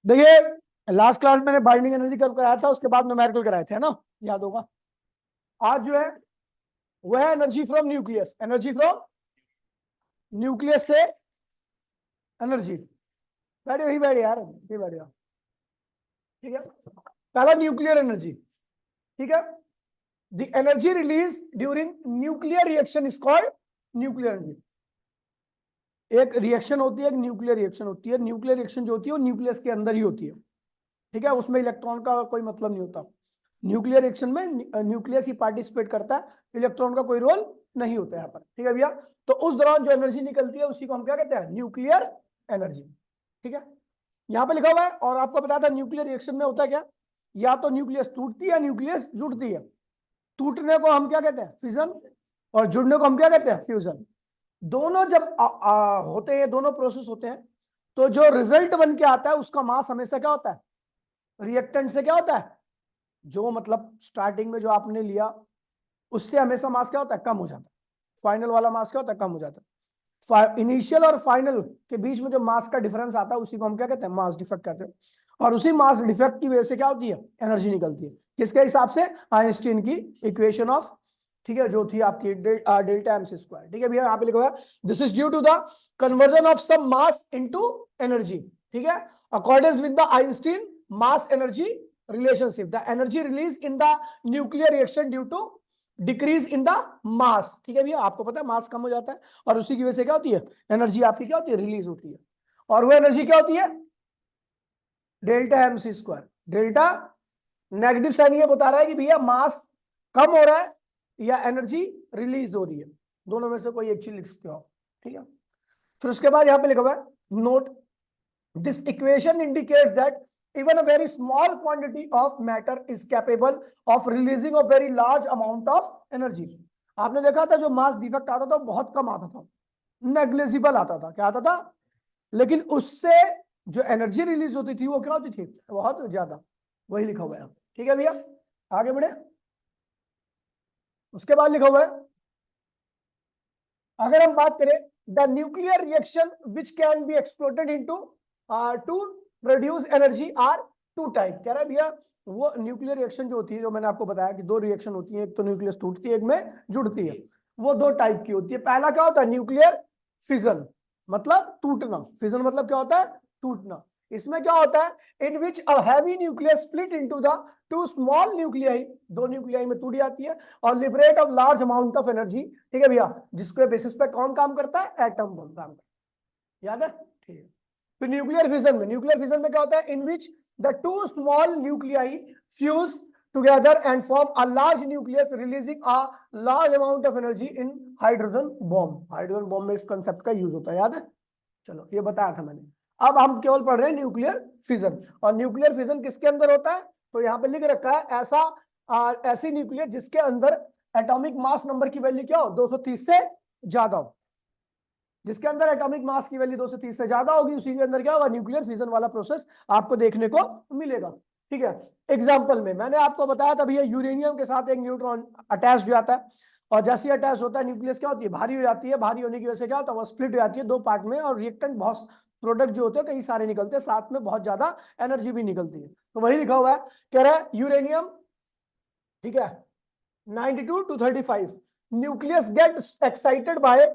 देखिए, last class मैंने binding energy curve कराया था, उसके बाद न्यूमेरिकल कराए थे, है ना, याद होगा। आज जो है वह है energy from nucleus, energy from nucleus से एनर्जी। बैठे वही बैठे यार, ये बैठ जाओ, ठीक है। पहला न्यूक्लियर एनर्जी, ठीक है। The energy release during nuclear reaction is called nuclear energy. एक रिएक्शन होती है, एक न्यूक्लियर रिएक्शन होती है। न्यूक्लियर रिएक्शन जो होती है वो न्यूक्लियस के अंदर ही होती है, ठीक है। उसमें इलेक्ट्रॉन का कोई मतलब नहीं होता। न्यूक्लियर रिएक्शन में न्यूक्लियस ही पार्टिसिपेट करता है, इलेक्ट्रॉन का कोई रोल नहीं होता यहाँ पर, ठीक है भैया। तो उस दौरान जो एनर्जी निकलती है उसी को हम क्या कहते हैं, न्यूक्लियर एनर्जी, ठीक है। यहाँ पे लिखा हुआ है, और आपको पता था न्यूक्लियर रिएक्शन में होता है क्या, या तो न्यूक्लियस टूटती है या न्यूक्लियस जुड़ती है। टूटने को हम क्या कहते हैं, फिजन, और जुड़ने को हम क्या कहते हैं, फ्यूजन। दोनों जब होते हैं, दोनों प्रोसेस होते हैं, तो जो रिजल्ट बन के आता है उसका मास हमेशा क्या होता है, रिएक्टेंट से क्या होता है, जो मतलब स्टार्टिंग में जो आपने लिया उससे हमेशा मास क्या होता है, कम हो जाता है। फाइनल वाला मास क्या होता है, कम हो जाता है। इनिशियल और फाइनल के बीच में जो मास का डिफरेंस आता है उसी को हम क्या कहते हैं, मास डिफेक्ट कहते हैं। और उसी मास डिफेक्ट की वजह से क्या होती है, एनर्जी निकलती है। किसके हिसाब से, आइंस्टीन की इक्वेशन ऑफ, ठीक है, जो थी आपकी डेल्टा एम सी स्क्वायर, ठीक है भैया। यहाँ पे लिखा हुआ है this is due to the conversion of some mass into energy, ठीक है, according with the Einstein mass energy relationship. The energy release in the nuclear reaction due to decrease in the mass, ठीक है भैया। आपको पता है मास कम हो जाता है और उसी की वजह से क्या होती है, एनर्जी आपकी क्या होती है, रिलीज होती है। और वो एनर्जी क्या होती है, delta M C square. Delta negative sign ये बता रहा है कि भैया मास कम हो रहा है या एनर्जी रिलीज हो रही है, दोनों में से कोई एक चीज लिख सकते हो आप, ठीक है। फिर उसके बाद यहां पे लिखा हुआ है note this equation indicates that even a very small quantity of matter is capable of releasing a very large amount of energy। आपने देखा था जो मास डिफेक्ट आता था बहुत कम आता था, नेग्लिजिबल आता था, क्या आता था, लेकिन उससे जो एनर्जी रिलीज होती थी वो क्या होती थी, बहुत ज्यादा। वही लिखा हुआ है, ठीक है भैया। आगे बढ़े, उसके बाद लिखा हुआ है, अगर हम बात करें the nuclear reaction which can be exploded into to produce energy are two type. कह रहा है भैया वो न्यूक्लियर रिएक्शन जो होती है, जो मैंने आपको बताया कि दो रिएक्शन होती है, एक तो न्यूक्लियस टूटती है, एक में जुड़ती है। वो दो टाइप की होती है। पहला क्या होता है, न्यूक्लियर फिजन, मतलब टूटना। फिजन मतलब क्या होता है, टूटना। इसमें क्या होता है, in which a heavy nucleus split into the two small nuclei, दो न्यूक्लियाई में टूट जाती है और liberate of large amount of energy, ठीक है भैया। जिसके बेसिस पे कौन काम करता है, एटम बम काम करता है, याद है, ठीक है। फिर न्यूक्लियर फिजन में, न्यूक्लियर फिजन में क्या होता है, in which the two small nuclei fuse together and form a large nucleus releasing a large amount of energy in hydrogen bomb. Hydrogen bomb में इस कंसेप्ट का यूज होता है, याद है। चलो ये बताया था मैंने। अब हम केवल पढ़ रहे हैं न्यूक्लियर फिजन। और न्यूक्लियर फिजन किसके अंदर होता है, तो यहाँ पे लिख रखा है ऐसा ऐसी न्यूक्लियर जिसके अंदर एटॉमिक मास नंबर की वैल्यू क्या हो, 230 से ज्यादा हो। जिसके अंदर एटॉमिक मास की वैल्यू 230 से ज्यादा होगी उसी के अंदर क्या होगा, न्यूक्लियर फिजन वाला प्रोसेस आपको देखने को मिलेगा, ठीक है। एग्जाम्पल में मैंने आपको बताया था भैया, यूरेनियम के साथ एक न्यूट्रॉन अटैच हो जाता है, और जैसे अटैच होता है न्यूक्लियस क्या होती है, भारी हो जाती है। भारी होने की वजह से क्या होता है, वो स्प्लिट हो जाती है दो पार्ट में, और रिएक्टेंट बहुत प्रोडक्ट जो होते हैं कई सारे निकलते हैं, साथ में बहुत ज्यादा एनर्जी भी निकलती है। तो वही लिखा हुआ है, कह रहा है यूरेनियम, ठीक है, 92 to 35 nucleus get excited by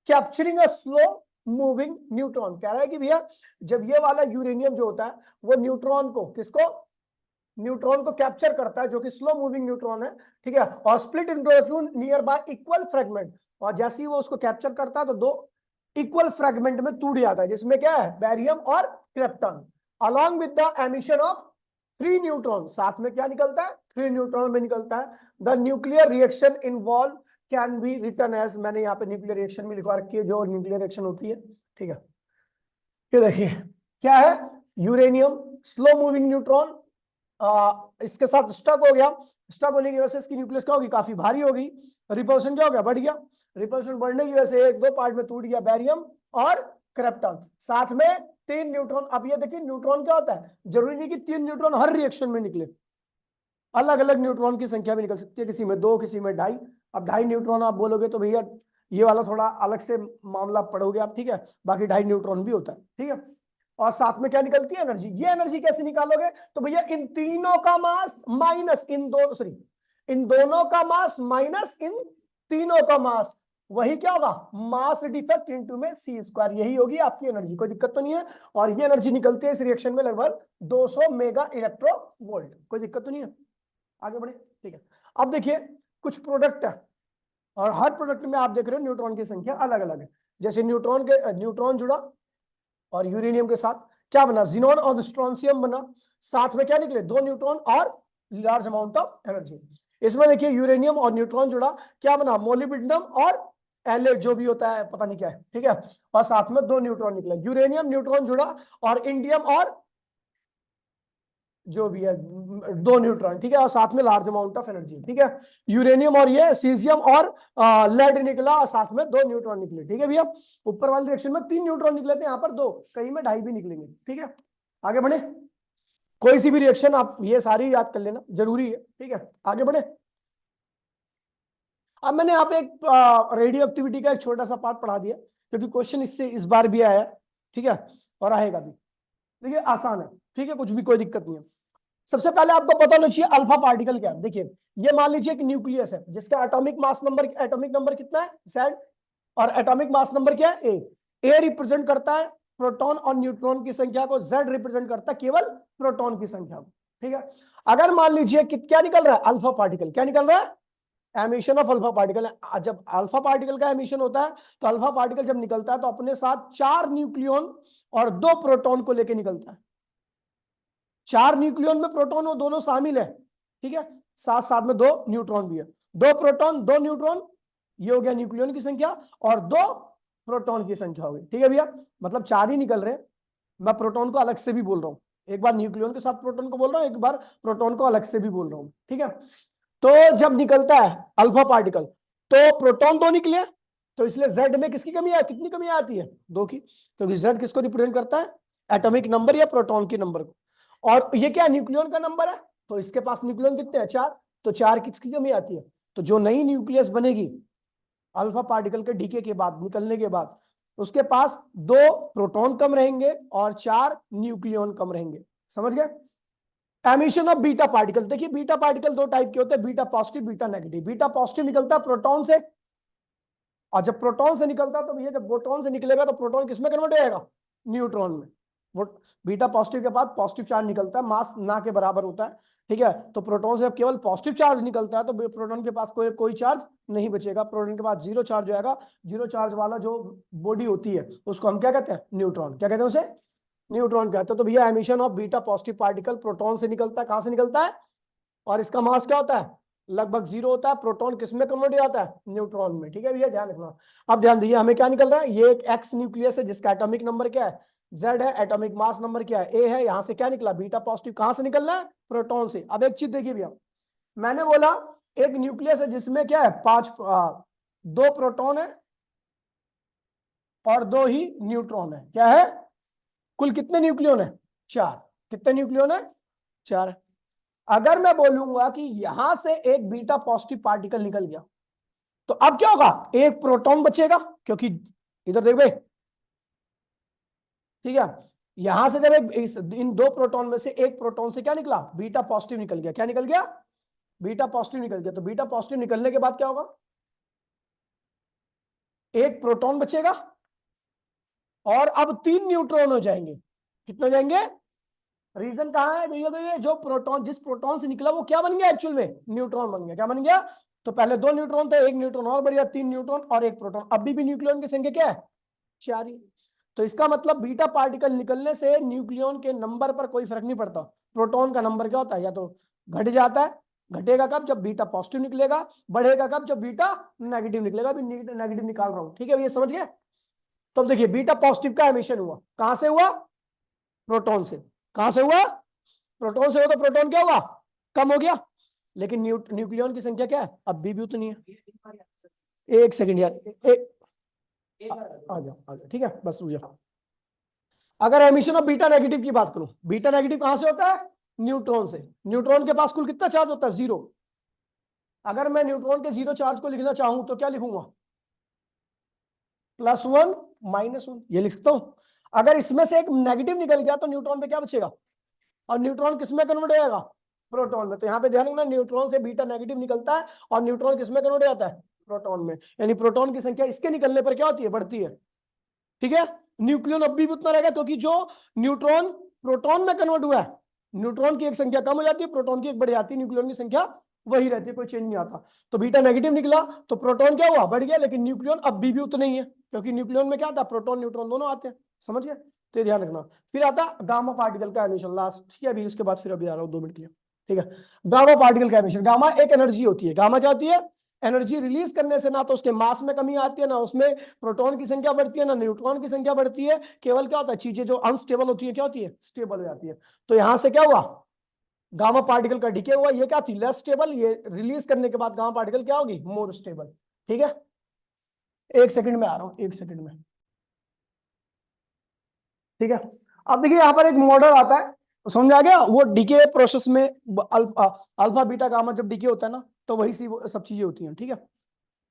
capturing a slow moving neutron. कह रहा है कि भैया जब ये वाला यूरेनियम जो होता है वो न्यूट्रॉन को, किसको, न्यूट्रॉन को कैप्चर करता है, जो कि स्लो मूविंग न्यूट्रॉन है, ठीक है, और split into near y equal fragment. और जैसे ही वो उसको कैप्चर करता है तो दो इक्वल फ्रेगमेंट में टूट जाता है, जिसमें क्या है, बैरियम और krypton, along with the emission of 3 neutron. साथ में क्या निकलता है, 3 न्यूट्रॉन में निकलता है। The nuclear reaction involve can be written as, मैंने यहाँ पे न्यूक्लियर रिएक्शन भी लिखवा रखी है, जो न्यूक्लियर रिएक्शन होती है, ठीक है। ये देखिए क्या है, यूरेनियम स्लो मूविंग न्यूट्रॉन, इसके साथ स्टक हो गया। स्टक होने की वजह से इसकी न्यूक्लियस क्या होगी, काफी भारी होगी। रिपल्शन क्या हो गया, बढ़ गया। रिपल्शन बढ़ने की वजह से एक दो पार्ट में टूट गया बैरियम और क्रिप्टॉन, साथ में 3 न्यूट्रॉन। अब ये देखिए न्यूट्रॉन क्या होता है, जरूरी नहीं कि 3 न्यूट्रॉन हर रिएक्शन में निकले, अलग अलग न्यूट्रॉन की संख्या भी निकल सकती है, किसी में 2 किसी में 2.5। अब 2.5 न्यूट्रॉन आप बोलोगे तो भैया ये वाला थोड़ा अलग से मामला पढ़ोगे आप, ठीक है। बाकी 2.5 न्यूट्रॉन भी होता है, ठीक है। और साथ में क्या निकलती है? एनर्जी। ये एनर्जी कैसे निकालोगे? तो भैया इन तीनों का मास माइनस इन दोनों का मास माइनस इन तीनों का मास, वही क्या होगा? मास डिफेक्ट इनटू में सी स्क्वायर, यही होगी आपकी एनर्जी। कोई दिक्कत तो नहीं है। और ये एनर्जी निकलती है इस रिएक्शन में लगभग 200 मेगा इलेक्ट्रो वोल्ट। कोई दिक्कत तो नहीं है। आगे बढ़े, ठीक है। अब देखिए कुछ प्रोडक्ट है और हर प्रोडक्ट में आप देख रहे हो न्यूट्रॉन की संख्या अलग अलग है। जैसे न्यूट्रॉन जुड़ा और यूरेनियम के साथ क्या बना? जिनोन और स्ट्रोंशियम बना। साथ में क्या निकले? 2 न्यूट्रॉन और लार्ज अमाउंट ऑफ एनर्जी। इसमें देखिए यूरेनियम और न्यूट्रॉन जुड़ा, क्या बना? मोलिब्डेनम और एलेट जो भी होता है पता नहीं क्या है, ठीक है। और साथ में 2 न्यूट्रॉन निकले। यूरेनियम न्यूट्रॉन जुड़ा और इंडियम और जो भी है 2 न्यूट्रॉन, ठीक है। और साथ में लार्ज अमाउंट ऑफ एनर्जी, ठीक है। यूरेनियम और ये सीजियम और लेड निकला और साथ में 2 न्यूट्रॉन निकले, ठीक है भैया। ऊपर वाले रिएक्शन में 3 न्यूट्रॉन निकले थे, यहाँ पर 2, कहीं में 2.5 भी निकलेंगे, ठीक है। आगे बढ़े। कोई सी भी रिएक्शन आप ये सारी याद कर लेना, जरूरी है, ठीक है। आगे बढ़े। अब मैंने यहाँ पे एक रेडियो एक्टिविटी का एक छोटा सा पार्ट पढ़ा दिया, क्योंकि क्वेश्चन इससे इस बार भी आया है, ठीक है, और आएगा भी। देखिए आसान है, ठीक है, कुछ भी कोई दिक्कत नहीं है। सबसे पहले आपको पता होना चाहिए अल्फा पार्टिकल क्या है। देखिए ये मान लीजिए एक न्यूक्लियस है जिसका एटॉमिक नंबर कितना है? Z। और एटॉमिक मास नंबर क्या है? ए रिप्रेजेंट करता है प्रोटॉन और न्यूट्रॉन की संख्या को, Z रिप्रेजेंट करता है केवल प्रोटॉन की संख्या को, ठीक है। अगर मान लीजिए क्या निकल रहा है? Alpha particle. क्या निकल रहा है? Emission of alpha particle. जब अल्फा पार्टिकल का एमिशन होता है तो अल्फा पार्टिकल जब निकलता है तो अपने साथ 4 न्यूक्लियन और 2 प्रोटॉन को लेकर निकलता है। 4 न्यूक्लियन में प्रोटॉन वो दोनों शामिल है, ठीक है। साथ साथ में 2 न्यूट्रॉन भी है। 2 प्रोटॉन 2 न्यूट्रॉन, ये हो गया न्यूक्लियन की संख्या, और 2 प्रोटॉन की संख्या हो गई, ठीक है भैया। मतलब 4 ही निकल रहे हैं। मैं प्रोटॉन को अलग से भी बोल रहा हूँ, एक बार न्यूक्लियन के साथ प्रोटॉन को बोल रहा हूँ, एक बार प्रोटॉन को अलग से भी बोल रहा हूँ, ठीक है। तो जब निकलता है अल्फा पार्टिकल तो प्रोटॉन 2 निकले, तो इसलिए जेड में किसकी कमी है? कितनी कमी आती है? 2 की। क्योंकि जेड किसको रिप्रेजेंट करता है? एटॉमिक नंबर या प्रोटॉन के नंबर को। और ये क्या न्यूक्लियन का नंबर है, तो इसके पास न्यूक्लियन कितने हैं? 4। तो 4 किसकी कमी आती है? तो जो नई न्यूक्लियस बनेगी अल्फा पार्टिकल के डीके के बाद, निकलने के बाद, उसके पास 2 प्रोटॉन कम रहेंगे और 4 न्यूक्लियन कम रहेंगे। समझ गए? Emission of beta particle. देखिए बीटा पार्टिकल 2 टाइप के होते हैं, beta positive beta negative. Beta positive निकलता है प्रोटॉन से, और जब प्रोटॉन से निकलता है तो भैया जब प्रोटॉन से निकलेगा तो प्रोटॉन किसमें कन्वर्ट हो जाएगा? न्यूट्रॉन में। वो बीटा पॉजिटिव के बाद पॉजिटिव चार्ज निकलता है, मास ना के बराबर होता है, ठीक है। तो प्रोटॉन से जब केवल पॉजिटिव चार्ज निकलता है तो प्रोटॉन के पास कोई चार्ज नहीं बचेगा, प्रोटॉन के पास 0 चार्ज जाएगा। 0 चार्ज वाला जो बॉडी होती है उसको हम क्या कहते हैं? न्यूट्रॉन। क्या कहते हैं उसे? न्यूट्रॉन कहते हैं। तो भैया emission of beta positive particle proton से निकलता है। कहां से निकलता है? और इसका मास क्या होता है? लगभग 0 होता है। प्रोटॉन किसमें कन्वर्ट हो जाता है? न्यूट्रॉन में, ठीक है भैया, ध्यान रखना। अब ध्यान दीजिए हमें क्या निकल रहा है? ये एक एक्स न्यूक्लियस है जिसका एटॉमिक नंबर क्या है? Z है। एटॉमिक मास नंबर क्या है? A है। यहां से क्या निकला? Beta positive. कहां से निकलना है? प्रोटॉन से। अब एक चीज देखिए भैया, मैंने बोला एक न्यूक्लियस है जिसमें क्या है? 2 प्रोटॉन है और 2 ही न्यूट्रॉन है। क्या है? कुल कितने न्यूक्लियन है? 4। कितने न्यूक्लियन है? 4। अगर मैं बोलूंगा कि यहां से एक बीटा पॉजिटिव पार्टिकल निकल गया तो अब क्या होगा? एक प्रोटॉन बचेगा, क्योंकि इधर देख भाई, ठीक है। यहां से जब इन 2 प्रोटॉन में से एक प्रोटॉन से क्या निकला? बीटा पॉजिटिव निकल गया। क्या निकल गया? बीटा पॉजिटिव निकल गया। तो बीटा पॉजिटिव निकलने के बाद क्या होगा? एक प्रोटॉन बचेगा और अब 3 न्यूट्रॉन हो जाएंगे। कितने हो जाएंगे? रीजन कहां है भैया? तो ये जो प्रोटॉन, जिस प्रोटॉन से निकला वो क्या बन गया? एक्चुअल में न्यूट्रॉन बन गया। क्या बन गया? तो पहले 2 न्यूट्रॉन थे, एक न्यूट्रॉन और बढ़ गया, 3 न्यूट्रॉन और एक प्रोटॉन। अभी भी न्यूक्लियन की संख्या क्या है? 4 ही। तो इसका मतलब बीटा पार्टिकल निकलने से न्यूक्लियन के नंबर पर कोई फर्क नहीं पड़ता। प्रोटॉन का नंबर क्या होता है? या तो घट जाता है, घटेगा कब? जब बीटा पॉजिटिव निकलेगा। बढ़ेगा कब? जब बीटा नेगेटिव निकलेगा। अभी नेगेटिव निकाल रहा हूं, ठीक है, ये समझ गए? तो अब देखिए बीटा पॉजिटिव का एमिशन हुआ, कहां से हुआ? प्रोटॉन से। कहां से हुआ? प्रोटॉन से हुआ। तो प्रोटॉन क्या हुआ? कम हो गया। लेकिन न्यूक्लियन की संख्या क्या है? अब भी उतनी है। एक सेकंड यार, आ जाओ, ठीक है, बस रुक जाओ। अगर एमिशन ऑफ बीटा नेगेटिव की बात करूं, बीटा नेगेटिव कहां से होता है? न्यूट्रॉन से। न्यूट्रॉन के पास कुल कितना चार्ज होता है? 0। अगर मैं न्यूट्रॉन के 0 चार्ज को लिखना चाहूं तो क्या लिखूंगा? +1 -1, ये लिखता हूं। अगर इसमें से एक नेगेटिव निकल गया तो न्यूट्रॉन पे क्या बचेगा, और न्यूट्रॉन किसमें कन्वर्ट हो जाएगा, प्रोटॉन में। तो यहाँ पे ध्यान रखना, न्यूट्रॉन से बीटा नेगेटिव निकलता है और न्यूट्रॉन किसमें कन्वर्ट हो जाता है, प्रोटॉन में। यानी प्रोटॉन की संख्या इसके निकलने पर क्या होती है, बढ़ती है। ठीक है, न्यूक्लियन अब भी उतना रहेगा, क्योंकि जो न्यूट्रॉन प्रोटॉन में कन्वर्ट हुआ है, न्यूट्रॉन की एक संख्या कम हो जाती है, प्रोटॉन की एक बढ़ जाती है, न्यूक्लियन की संख्या वही रहती है, कोई चेंज नहीं आता। तो बीटा नेगेटिव निकला तो प्रोटॉन क्या हुआ, बढ़ गया, लेकिन न्यूक्लियन अब भी उतना ही है, क्योंकि न्यूक्लियन में क्या आता है, प्रोटॉन न्यूट्रॉन दोनों आते हैं। समझ गए, तो ये ध्यान रखना। फिर आता गामा पार्टिकल का एमिशन लास्ट, ठीक है, अभी उसके बाद फिर अभी आ रहा हूँ 2 मिनट के लिए। ठीक है, गामा पार्टिकल का एमिशन, गामा एक एनर्जी होती है। गामा क्या होती है, एनर्जी रिलीज करने से ना तो उसके मास में कमी आती है, ना उसमें प्रोटॉन की संख्या बढ़ती है, ना न्यूट्रॉन की संख्या बढ़ती है। केवल क्या होता है, चीजें जो अनस्टेबल होती है क्या होती है, स्टेबल हो जाती है। तो यहां से क्या हुआ, गामा पार्टिकल का डिके हुआ, ये क्या थी, लेस स्टेबल, ये रिलीज करने के बाद गामा पार्टिकल क्या होगी, मोर स्टेबल। ठीक है, 1 सेकंड में आ रहा हूं, 1 सेकंड में। ठीक है, अब देखिए यहाँ पर एक मॉडल आता है, समझ आ गया, वो डीके प्रोसेस में अल्फा अल्फा बीटा गामा जब डीके होता है ना, तो वही सी सब चीजें होती हैं। ठीक है,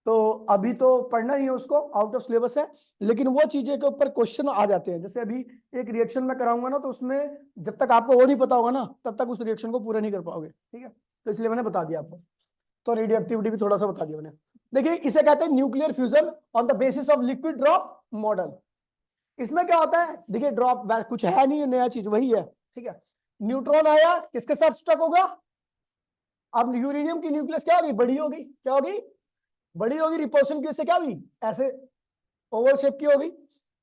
तो अभी तो पढ़ना ही है उसको, आउट ऑफ सिलेबस है, लेकिन वो चीजें के ऊपर क्वेश्चन आ जाते हैं। जैसे अभी एक रिएक्शन में कराऊंगा ना, तो उसमें जब तक आपको वो नहीं पता होगा ना, तब तक उस रिएक्शन को पूरा नहीं कर पाओगे। ठीक है, तो इसलिए मैंने बता दिया आपको। तो रेडियो एक्टिविटी भी थोड़ा सा बता दिया मैंने। देखिए, इसे कहते हैं nuclear fusion on the basis of liquid drop model. इसमें क्या होता है, देखिए ड्रॉप कुछ है नहीं, नया चीज वही है। ठीक है, न्यूट्रॉन आया, किसके साथ स्टक होगा, अब यूरेनियम की न्यूक्लियस क्या होगी, बड़ी होगी, क्या होगी, बड़ी होगी, रिपल्शन की वजह से क्या हुई, ऐसे ओवल शेप की होगी,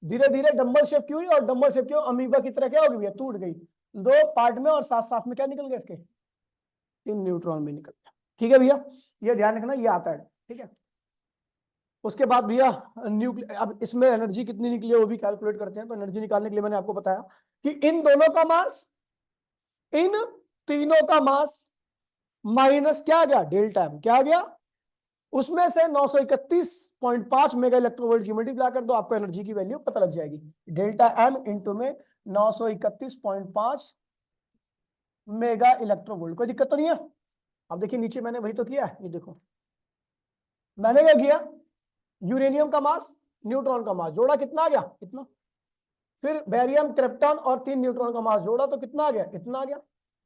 धीरे धीरे डंबल शेप की हुई, और डंबल शेप की अमीबा की तरह क्या होगी भैया, टूट गई 2 पार्ट में, और साथ साथ में क्या निकल गया, इसके 3 न्यूट्रॉन भी निकल गया। ठीक है भैया, ये ध्यान रखना, ये आता है। ठीक है, उसके बाद भैया न्यूक्लियर, अब इसमें एनर्जी कितनी निकली है वो भी कैलकुलेट करते हैं। तो एनर्जी निकालने के लिए मैंने आपको बताया कि इन दोनों का मास, इन तीनों का मास माइनस क्या आ गया, डेल्टा एम, क्या आ गया, उसमें से 931.5 मेगा इलेक्ट्रोवोल्ट की मल्टीप्लाई कर दो, आपको एनर्जी की वैल्यू पता लग जाएगी। डेल्टा एम इंटू में 931.5 मेगा इलेक्ट्रोवोल्ट, कोई दिक्कत तो नहीं है। अब देखिए नीचे मैंने वही तो किया है, ये देखो मैंने क्या किया, यूरेनियम का मास न्यूट्रॉन का मास जोड़ा, कितना आ गया, इतना। फिर बेरियम क्रिप्टॉन और 3 न्यूट्रॉन का मास जोड़ा तो कितना आ गया, इतना आ गया।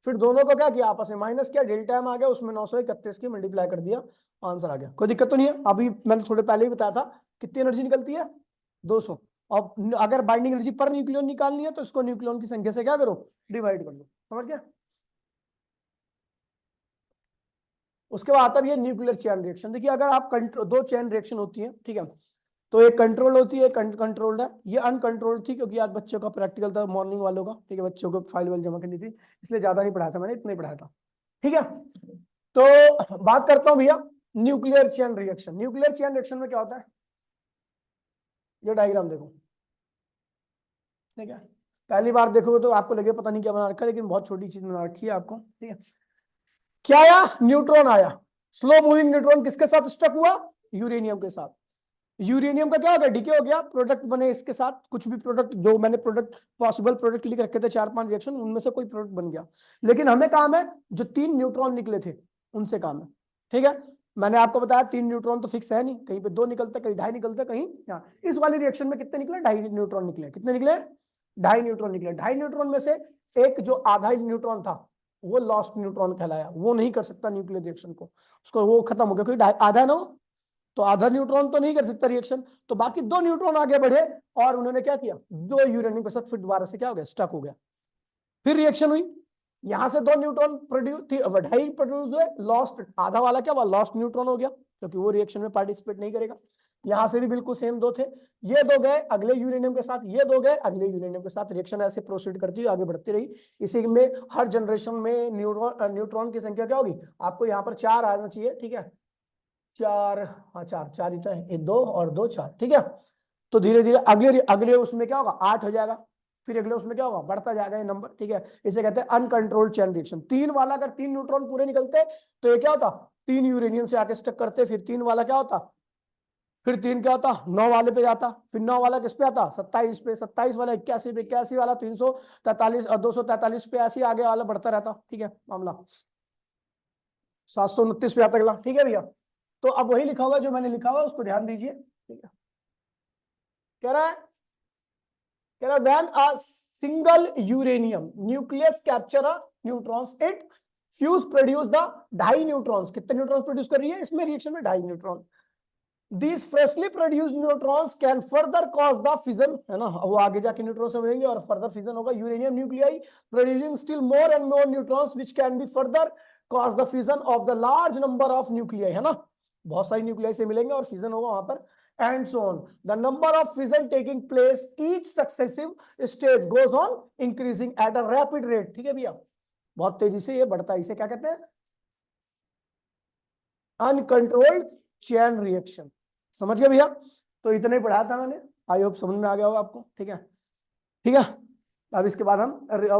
फिर दोनों को क्या किया, आपस में माइनस किया, डेल्टा एम आ गया, उसमें 931 की मल्टीप्लाई कर दिया, आंसर आ गया। कोई दिक्कत तो नहीं है। अभी मैंने थोड़े पहले ही बताया था कितनी एनर्जी निकलती है, 200। और अगर बाइंडिंग एनर्जी पर न्यूक्लियन निकालनी है तो इसको न्यूक्लियन की संख्या से क्या करो, डिवाइड कर दो। समझ गया। उसके बाद आता है ये न्यूक्लियर चेन रिएक्शन। देखिए, अगर आप दो चेन रिएक्शन होती है, ठीक है, तो एक कंट्रोल होती है, कंट्रोल्ड है। ये अनकंट्रोल्ड थी, क्योंकि आज बच्चों का प्रैक्टिकल था मॉर्निंग वालों का। ठीक है, बच्चों को फाइल वाइल जमा करनी थी, इसलिए ज्यादा नहीं पढ़ाया था मैंने, इतना ही पढ़ाया था। ठीक है, तो बात करता हूं भैया nuclear chain reaction. Nuclear chain reaction में क्या होता है, ये डायग्राम देखो। ठीक है, पहली बार देखोगे तो आपको लगे पता नहीं क्या बना रखा है, लेकिन बहुत छोटी चीज बना रखी है आपको। ठीक है, क्या आया, न्यूट्रॉन आया, स्लो मूविंग न्यूट्रॉन किसके साथ स्टक हुआ, यूरेनियम के साथ। यूरेनियम का क्या हो गया, डीके हो गया, प्रोडक्ट बने इसके साथ, कुछ भी प्रोडक्ट, जो मैंने प्रोडक्ट पॉसिबल प्रोडक्ट लिख रखे थे 4-5 रिएक्शन, उनमें से कोई प्रोडक्ट बन गया। लेकिन हमें काम है जो 3 न्यूट्रॉन निकले थे, उनसे काम है। ठीक है, मैंने आपको बताया 3 न्यूट्रॉन तो फिक्स है नहीं, कहीं पे 2 निकलते, कहीं 2.5 निकलते, कहीं यहाँ। इस वाली रिएक्शन में कितने निकले, 2.5 न्यूट्रॉन निकले। कितने निकले, 2.5 न्यूट्रॉन निकले। 2.5 न्यूट्रॉन में से एक जो आधा न्यूट्रॉन था, वो लॉस्ट न्यूट्रॉन कहलाया, वो नहीं कर सकता न्यूक्लियर रिएक्शन को, उसको वो खत्म हो गया, क्योंकि आधा ना, तो आधा न्यूट्रॉन तो नहीं कर सकता रिएक्शन। तो बाकी 2 न्यूट्रॉन आगे बढ़े, और उन्होंने क्या किया, 2 यूरेनियम के साथ फिर दोबारा से क्या हो गया, स्टक हो गया। फिर रिएक्शन हुई, यहां से 2 न्यूट्रॉन प्रोड्यूस, 2.5 प्रोड्यूस हुए, लॉस्ट आधा वाला क्या हुआ, लॉस्ट न्यूट्रॉन हो गया, क्योंकि वो रिएक्शन में पार्टिसिपेट नहीं करेगा। यहां से भी बिल्कुल सेम 2 थे, ये 2 गए अगले यूरेनियम के साथ, ये 2 गए अगले यूरेनियम के साथ। रिएक्शन ऐसे प्रोसीड करती हुई आगे बढ़ती रही। इसी में हर जनरेशन में न्यूट्रॉन की संख्या क्या होगी, आपको यहाँ पर 4 आना चाहिए। ठीक है, 4, हाँ 4 4 ही तो है, 2 और 2 4। ठीक है, तो धीरे धीरे अगले अगले उसमें क्या होगा, 8 हो जाएगा, फिर अगले उसमें क्या होगा, बढ़ता जाएगा ये नंबर। ठीक है, इसे कहते हैं अनकंट्रोल्ड चेन रिएक्शन। 3 वाला अगर 3 न्यूट्रॉन पूरे निकलते तो ये क्या होता, 3 यूरेनियम से आके स्टक करते, फिर 3 वाला क्या होता, फिर 3 क्या होता, 9 वाले पे जाता, फिर 9 वाला किस पे आता, 27 पे, 27 वाला 81 पे, 81 वाला 343 और 243 पे, ऐसे आगे वाला बढ़ता रहता। ठीक है, मामला 729 पे आता अगला। ठीक है भैया, तो अब वही लिखा हुआ जो मैंने लिखा हुआ, उसको ध्यान दीजिए। ठीक है, कह रहा है कह रहा when a single uranium nucleus capture a neutrons it fuse produce the ढाई न्यूट्रॉन्स। कितने न्यूट्रॉन्स प्रोड्यूस कर रही है इसमें रिएक्शन में? ढाई neutron. These freshly produced neutrons can further cause the fission, है ना, वो आगे जाके न्यूट्रॉन से मिलेंगे और फर्दर फिजन होगा uranium nuclei, producing still more and more neutrons which can be further cause the fission of the large number of nuclei, है ना, बहुत सारी न्यूक्लियाई से मिलेंगे और फिजन होगा वहां पर, and so on. The number of fission taking place each successive stage goes on increasing at a rapid rate. ठीक है भैया, बहुत तेजी से ये बढ़ता है, इसे क्या कहते हैं? Uncontrolled chain reaction. समझ गए भैया? तो इतना ही पढ़ाया था मैंने, आई होप समझ में आ गया होगा आपको। ठीक है, ठीक है। अब इसके बाद हम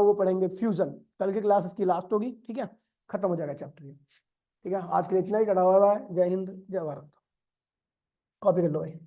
वो पढ़ेंगे फ्यूजन, कल की क्लास इसकी लास्ट होगी। ठीक है, खत्म हो जाएगा चैप्टर ये। ठीक है, आज के लिए इतना ही। टाटा बाय बाय, जय हिंद जय भारत। कॉपी कर लो भाई।